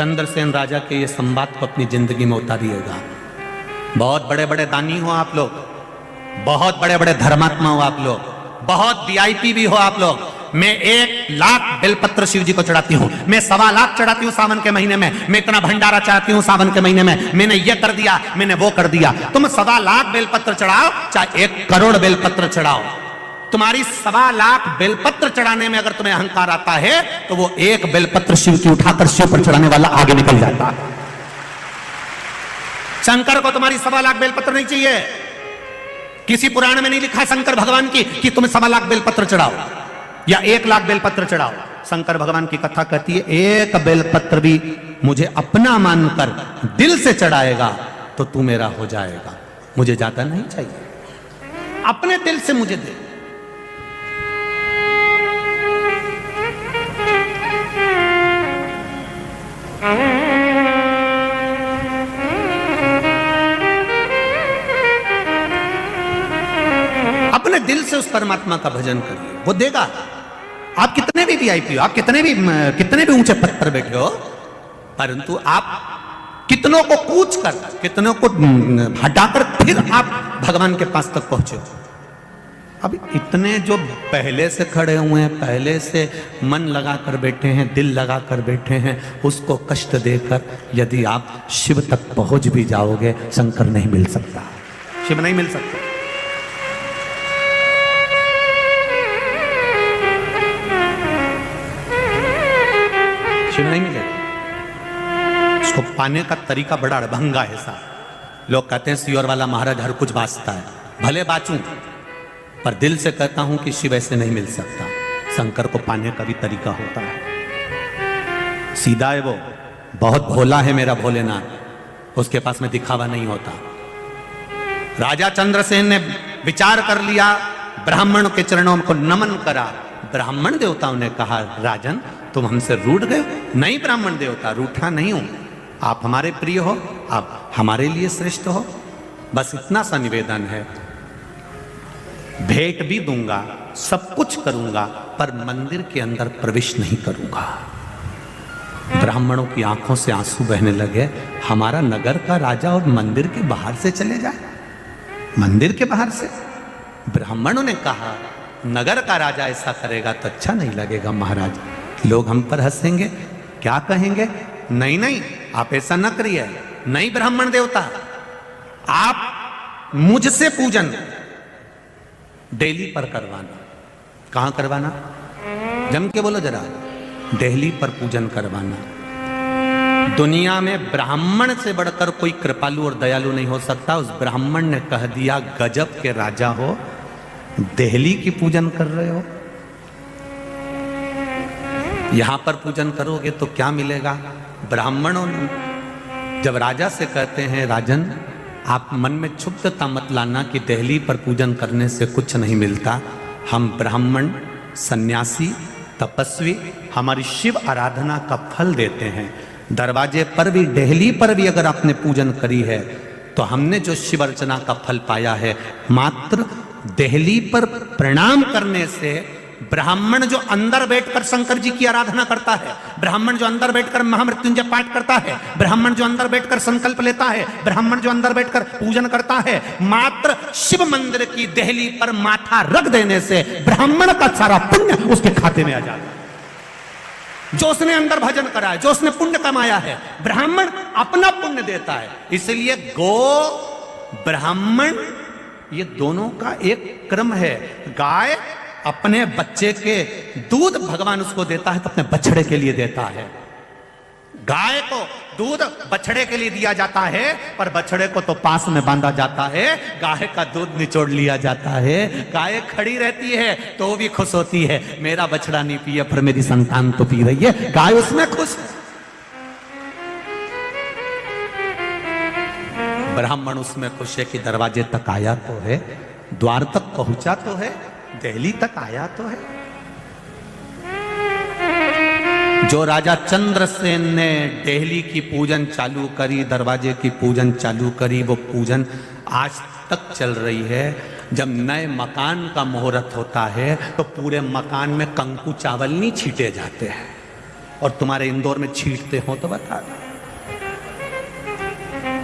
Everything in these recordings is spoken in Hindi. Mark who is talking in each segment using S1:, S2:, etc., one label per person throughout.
S1: चंद्रसेन राजा के ये संवाद को अपनी जिंदगी में उतारिएगा। बहुत बड़े बड़े दानी हो आप लोग, बहुत बड़े बड़े धर्मात्मा हो आप लोग, बहुत वीआईपी भी हो आप लोग। मैं 1,00,000 बेलपत्र शिव जी को चढ़ाती हूँ, मैं 1,25,000 चढ़ाती हूँ सावन के महीने में, मैं इतना भंडारा चढ़ाती हूँ सावन के महीने में, मैंने ये कर दिया, मैंने वो कर दिया। तुम 1,25,000 बेलपत्र चढ़ाओ चाहे 1 करोड़ बेलपत्र चढ़ाओ, तुम्हारी 1,25,000 बेलपत्र चढ़ाने में अगर तुम्हें अहंकार आता है तो वो 1 बेलपत्र शिव की उठाकर शिव पर चढ़ाने वाला आगे निकल जाता है। शंकर को तुम्हारी 1,25,000 बेलपत्र नहीं चाहिए। किसी पुराण में नहीं लिखा शंकर भगवान की कि तुम 1,25,000 बेलपत्र चढ़ाओ या 1,00,000 बेलपत्र चढ़ाओ। शंकर भगवान की कथा कहती है 1 बेलपत्र भी मुझे अपना मानकर दिल से चढ़ाएगा तो तू मेरा हो जाएगा। मुझे ज्यादा नहीं चाहिए, अपने दिल से मुझे दे। अपने दिल से उस परमात्मा का भजन करिए, वो देगा। आप कितने भी वीआईपी हो, आप कितने भी ऊंचे पद पर बैठे हो, परंतु आप कितनों को कूच कर, कितनों को हटाकर फिर आप भगवान के पास तक पहुंचे हो। अब इतने जो पहले से खड़े हुए हैं, पहले से मन लगा कर बैठे हैं, दिल लगा कर बैठे हैं, उसको कष्ट देकर यदि आप शिव तक पहुंच भी जाओगे, शंकर नहीं मिल सकता, शिव नहीं मिल सकता। शिव नहीं मिलेगा। उसको पाने का तरीका बड़ा अड़भंगा है साहब। लोग कहते हैं सियोर वाला महाराज हर कुछ बाँचता है, भले बाँचूं, पर दिल से कहता हूं कि शिव ऐसे नहीं मिल सकता। शंकर को पाने का भी तरीका होता है। सीधा है वो, बहुत भोला है मेरा भोलेनाथ, उसके पास में दिखावा नहीं होता। राजा चंद्रसेन ने विचार कर लिया, ब्राह्मण के चरणों को नमन करा। ब्राह्मण देवताओं ने कहा राजन तुम हमसे रूठ गए। नहीं ब्राह्मण देवता, रूठा नहीं हूं, आप हमारे प्रिय हो, आप हमारे लिए श्रेष्ठ हो, बस इतना सा निवेदन है। भेंट भी दूंगा, सब कुछ करूंगा, पर मंदिर के अंदर प्रवेश नहीं करूंगा। ब्राह्मणों की आंखों से आंसू बहने लगे। हमारा नगर का राजा और मंदिर के बाहर से चले जाए, मंदिर के बाहर से। ब्राह्मणों ने कहा नगर का राजा ऐसा करेगा तो अच्छा नहीं लगेगा महाराज, लोग हम पर हंसेंगे, क्या कहेंगे। नहीं नहीं, आप ऐसा न करिए। नहीं ब्राह्मण देवता, आप मुझसे पूजन दिल्ली पर करवाना। कहां करवाना? जम के बोलो जरा। दिल्ली पर पूजन करवाना। दुनिया में ब्राह्मण से बढ़कर कोई कृपालु और दयालु नहीं हो सकता। उस ब्राह्मण ने कह दिया गजब के राजा हो, दिल्ली की पूजन कर रहे हो, यहां पर पूजन करोगे तो क्या मिलेगा। ब्राह्मणों ने जब राजा से कहते हैं राजन आप मन में क्षुब्धता मत लाना कि दिल्ली पर पूजन करने से कुछ नहीं मिलता, हम ब्राह्मण सन्यासी तपस्वी हमारी शिव आराधना का फल देते हैं। दरवाजे पर भी दिल्ली पर भी अगर आपने पूजन करी है तो हमने जो शिव अर्चना का फल पाया है, मात्र दिल्ली पर प्रणाम करने से ब्राह्मण जो अंदर बैठकर शंकर जी की आराधना करता है, ब्राह्मण जो अंदर बैठकर महामृत्युंजय पाठ करता है, ब्राह्मण जो अंदर बैठकर संकल्प लेता है, ब्राह्मण जो अंदर बैठकर पूजन करता है, मात्र शिव मंदिर की दिल्ली पर माथा रख देने से ब्राह्मण का सारा पुण्य उसके खाते में आ जाता है। जो उसने अंदर भजन करा है, जो उसने पुण्य कमाया है, ब्राह्मण अपना पुण्य देता है। इसलिए गो ब्राह्मण ये दोनों का एक क्रम है। गाय अपने बच्चे के दूध भगवान उसको देता है तो अपने बछड़े के लिए देता है। गाय को दूध बछड़े के लिए दिया जाता है, पर बछड़े को तो पास में बांधा जाता है, गाय का दूध निचोड़ लिया जाता है। गाय खड़ी रहती है तो भी खुश होती है, मेरा बछड़ा नहीं पिए पर मेरी संतान तो पी रही है, गाय उसमें खुश है। ब्राह्मण उसमें खुश है कि दरवाजे तक आया तो है, द्वार तक पहुंचा तो है, दिल्ली तक आया तो है। जो राजा चंद्रसेन ने दिल्ली की पूजन चालू करी, दरवाजे की पूजन चालू करी, वो पूजन आज तक चल रही है। जब नए मकान का मुहूर्त होता है तो पूरे मकान में कंकु चावल नहीं छीटे जाते हैं, और तुम्हारे इंदौर में छींटते हो तो बता दो।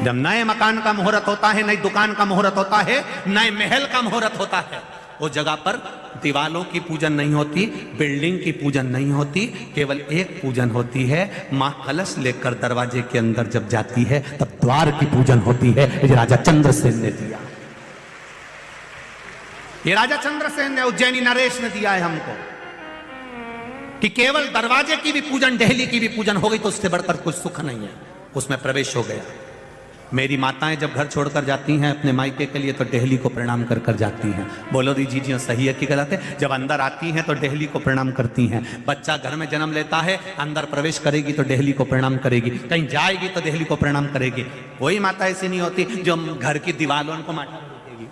S1: जब नए मकान का मुहूर्त होता है, नई दुकान का मुहूर्त होता है, नए महल का मुहूर्त होता है, उस जगह पर दीवालों की पूजन नहीं होती, बिल्डिंग की पूजन नहीं होती, केवल एक पूजन होती है। मां कलश लेकर दरवाजे के अंदर जब जाती है तब द्वार की पूजन होती है। ये राजा चंद्रसेन ने दिया, ये राजा चंद्रसेन ने, उज्जैनी नरेश ने दिया है हमको कि केवल दरवाजे की भी पूजन, देहली की भी पूजन हो गई तो उससे बढ़कर कुछ सुख नहीं है। उसमें प्रवेश हो गया। मेरी माताएं जब घर छोड़कर जाती हैं अपने मायके के लिए तो देहली को प्रणाम कर कर जाती हैं। बोलो दीजिए जी सही है कि गलत है? जब अंदर आती हैं तो देहली को प्रणाम करती हैं। बच्चा घर में जन्म लेता है, अंदर प्रवेश करेगी तो देहली को प्रणाम करेगी, कहीं जाएगी तो देहली को प्रणाम करेगी। वही माता ऐसी नहीं होती जो घर की दीवारों को माटा देगी।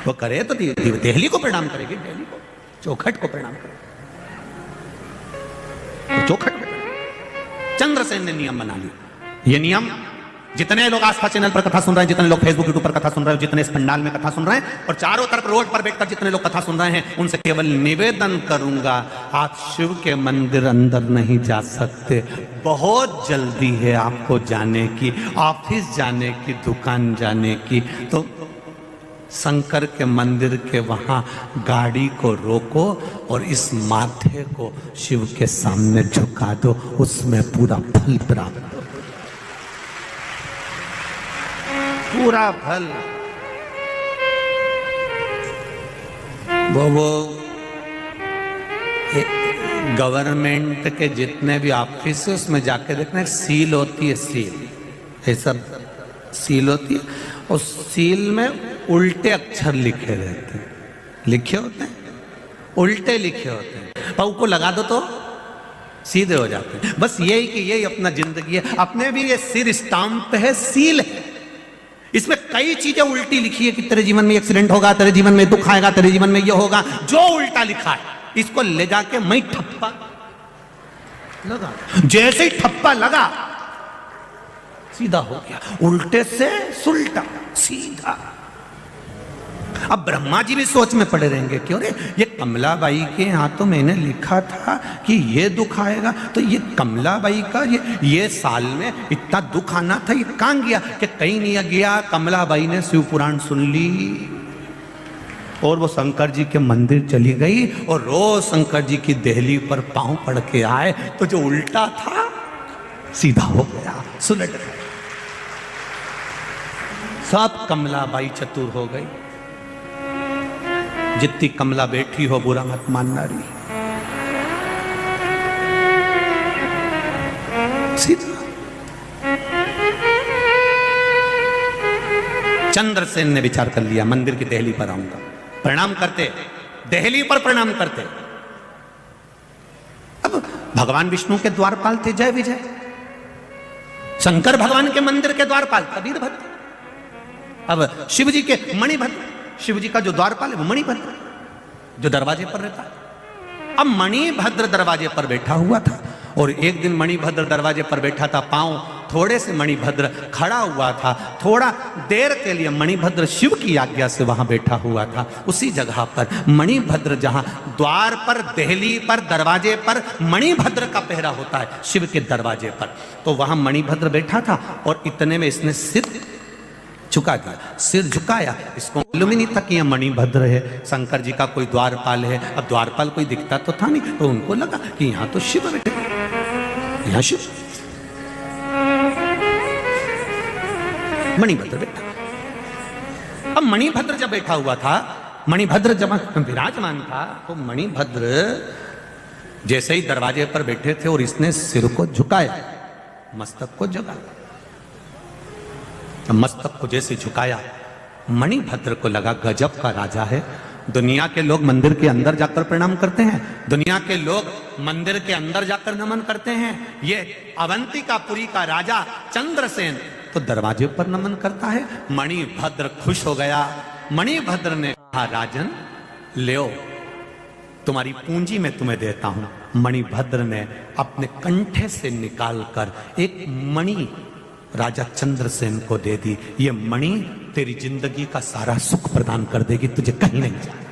S1: वो करे तो देहली को प्रणाम करेगी, देहली को, चौखट को प्रणाम करेगी, चौखट को। चंद्रसेन ने नियम बना लिया। ये नियम जितने लोग आस्था चैनल पर कथा सुन रहे हैं, जितने लोग फेसबुक यूट्यूब पर कथा सुन रहे हैं, जितने इस पंडाल में कथा सुन रहे हैं और चारों तरफ रोड पर बैठकर जितने लोग कथा सुन रहे हैं, उनसे केवल निवेदन करूंगा, आप शिव के मंदिर अंदर नहीं जा सकते। बहुत जल्दी है आपको जाने की, ऑफिस जाने की, दुकान जाने की, तो शंकर के मंदिर के वहां गाड़ी को रोको और इस माथे को शिव के सामने झुका दो, उसमें पूरा फल प्राप्त, पूरा फल। वो गवर्नमेंट के जितने भी ऑफिस है उसमें जाके देखना, सील होती है, सील, ये सब सील होती है, और सील में उल्टे अक्षर लिखे रहते हैं, लिखे होते हैं, उल्टे लिखे होते हैं, पाऊ को लगा दो तो सीधे हो जाते हैं। बस यही कि यही अपना जिंदगी है। अपने भी ये सिर स्टाम्प है, सील है, इसमें कई चीजें उल्टी लिखी है कि तेरे जीवन में एक्सीडेंट होगा, तेरे जीवन में दुख आएगा, तेरे जीवन में ये होगा, जो उल्टा लिखा है इसको ले जाके मैं ठप्पा लगा, जैसे ही ठप्पा लगा सीधा हो गया, उल्टे से सुलटा सीधा। अब ब्रह्मा जी भी सोच में पड़े रहेंगे, क्यों रे ये कमलाबाई के यहाँ तो मैंने लिखा था कि ये दुख आएगा, तो ये कमलाबाई का ये साल में इतना दुख आना था, ये कहाँ गया? कि कहीं नहीं गया, कमलाबाई ने शिव पुराण सुन ली और वो शंकर जी के मंदिर चली गई और रोज शंकर जी की देहली पर पांव पड़ के आए तो जो उल्टा था सीधा हो गया, सुलट गया। सब कमलाबाई चतुर हो गई। जितनी कमला बैठी हो बुरा मत मानना रही, सीधा। चंद्रसेन ने विचार कर लिया, मंदिर की देहली पर आऊंगा। प्रणाम करते, देहली पर प्रणाम करते। अब भगवान विष्णु के द्वारपाल थे जय विजय, शंकर भगवान के मंदिर के द्वारपाल कबीर भद्र, अब शिव जी के मणिभद्र, शिव जी का जो द्वारपाल है वो मणिभद्र जो दरवाजे पर रहता है। अब मणिभद्र दरवाजे पर बैठा हुआ था और एक दिन मणिभद्र दरवाजे पर बैठा था, पांव थोड़े से मणिभद्र खड़ा हुआ था, थोड़ा देर के लिए मणिभद्र शिव की आज्ञा से वहां बैठा हुआ था। उसी जगह पर मणिभद्र, जहां द्वार पर, देहली पर, दरवाजे पर मणिभद्र का पहरा होता है शिव के दरवाजे पर, तो वहां मणिभद्र बैठा था और इतने में इसने सिर झुका दिया, सिर झुकाया। इसको मालूम ही नहीं था कि यह मणिभद्र है, शंकर जी का कोई द्वारपाल है। अब द्वारपाल कोई दिखता तो था नहीं, तो उनको लगा कि यहां तो शिव बैठे, यहां शिव। मणिभद्र बैठा। अब मणिभद्र जब बैठा हुआ था, मणिभद्र जब विराजमान था, तो मणिभद्र जैसे ही दरवाजे पर बैठे थे और इसने सिर को झुकाया, मस्तक को जगा, मस्तक को जैसे झुकाया, मणिभद्र को लगा गजब का राजा है। दुनिया के लोग मंदिर के अंदर जाकर प्रणाम करते हैं, दुनिया के लोग मंदिर के अंदर जाकर नमन करते हैं, ये अवंतिकापुरी का राजा चंद्रसेन तो दरवाजे पर नमन करता है। मणिभद्र खुश हो गया। मणिभद्र ने कहा, राजन ले, तुम्हारी पूंजी मैं तुम्हें देता हूं। मणिभद्र ने अपने कंठे से निकालकर एक मणि राजा चंद्रसेन को दे दी। ये मणि तेरी जिंदगी का सारा सुख प्रदान कर देगी, तुझे कहीं नहीं जाना।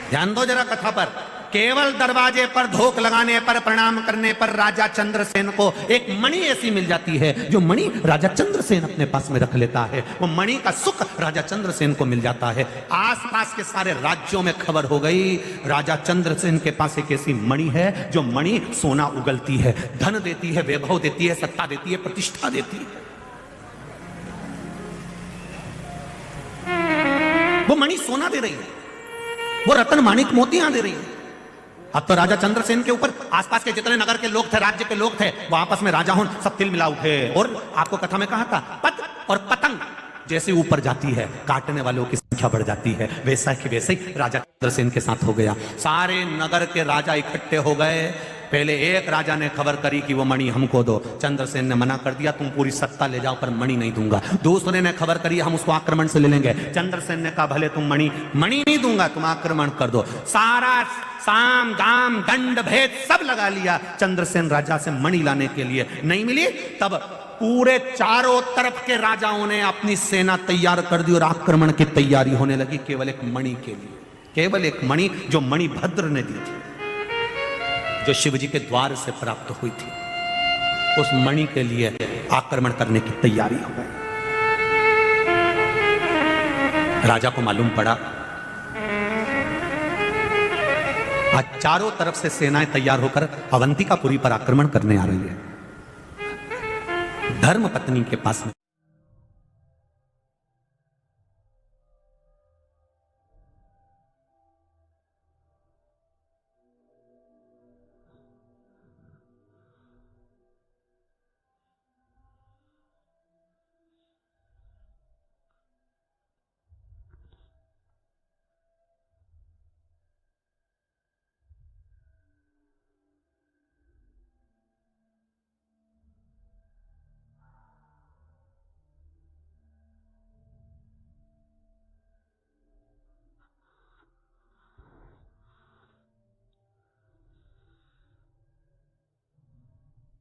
S1: ध्यान दो जरा कथा पर। केवल दरवाजे पर धोख लगाने पर, प्रणाम करने पर राजा चंद्रसेन को एक मणि ऐसी मिल जाती है जो मणि राजा चंद्रसेन अपने पास में रख लेता है। वो मणि का सुख राजा चंद्रसेन को मिल जाता है। आसपास के सारे राज्यों में खबर हो गई, राजा चंद्रसेन के पास एक ऐसी मणि है जो मणि सोना उगलती है, धन देती है, वैभव देती है, सत्ता देती है, प्रतिष्ठा देती है। वो मणि सोना दे रही है, वो रतन माणिक मोतियां दे रही है। अब तो राजा चंद्रसेन के ऊपर आसपास के जितने नगर के लोग थे, राज्य के लोग थे, वो आपस में राजा हों सब तिल मिला उठे। और आपको कथा में कहा था, पत और पतंग जैसे ऊपर जाती है, काटने वालों की संख्या बढ़ जाती है। वैसा कि वैसे ही राजा चंद्रसेन के साथ हो गया। सारे नगर के राजा इकट्ठे हो गए। पहले एक राजा ने खबर करी कि वो मणि हमको दो। चंद्रसेन ने मना कर दिया, तुम पूरी सत्ता ले जाओ पर मणि नहीं दूंगा। दूसरे ने खबर करी, हम उसको आक्रमण से ले लेंगे। चंद्रसेन ने कहा, भले तुम मणि नहीं दूंगा, तुम आक्रमण कर दो। सारा साम दाम दंड भेद सब लगा लिया चंद्रसेन राजा से मणि लाने के लिए। नहीं मिली, तब पूरे चारों तरफ के राजाओं ने अपनी सेना तैयार कर दी और आक्रमण की तैयारी होने लगी केवल एक मणि के लिए। केवल एक मणि जो मणिभद्र ने दी थी, जो शिवजी के द्वार से प्राप्त हुई थी, उस मणि के लिए आक्रमण करने की तैयारी हो गई। राजा को मालूम पड़ा आज चारों तरफ से सेनाएं तैयार होकर अवंतिकापुरी पर आक्रमण करने आ रही है। धर्म पत्नी के पास में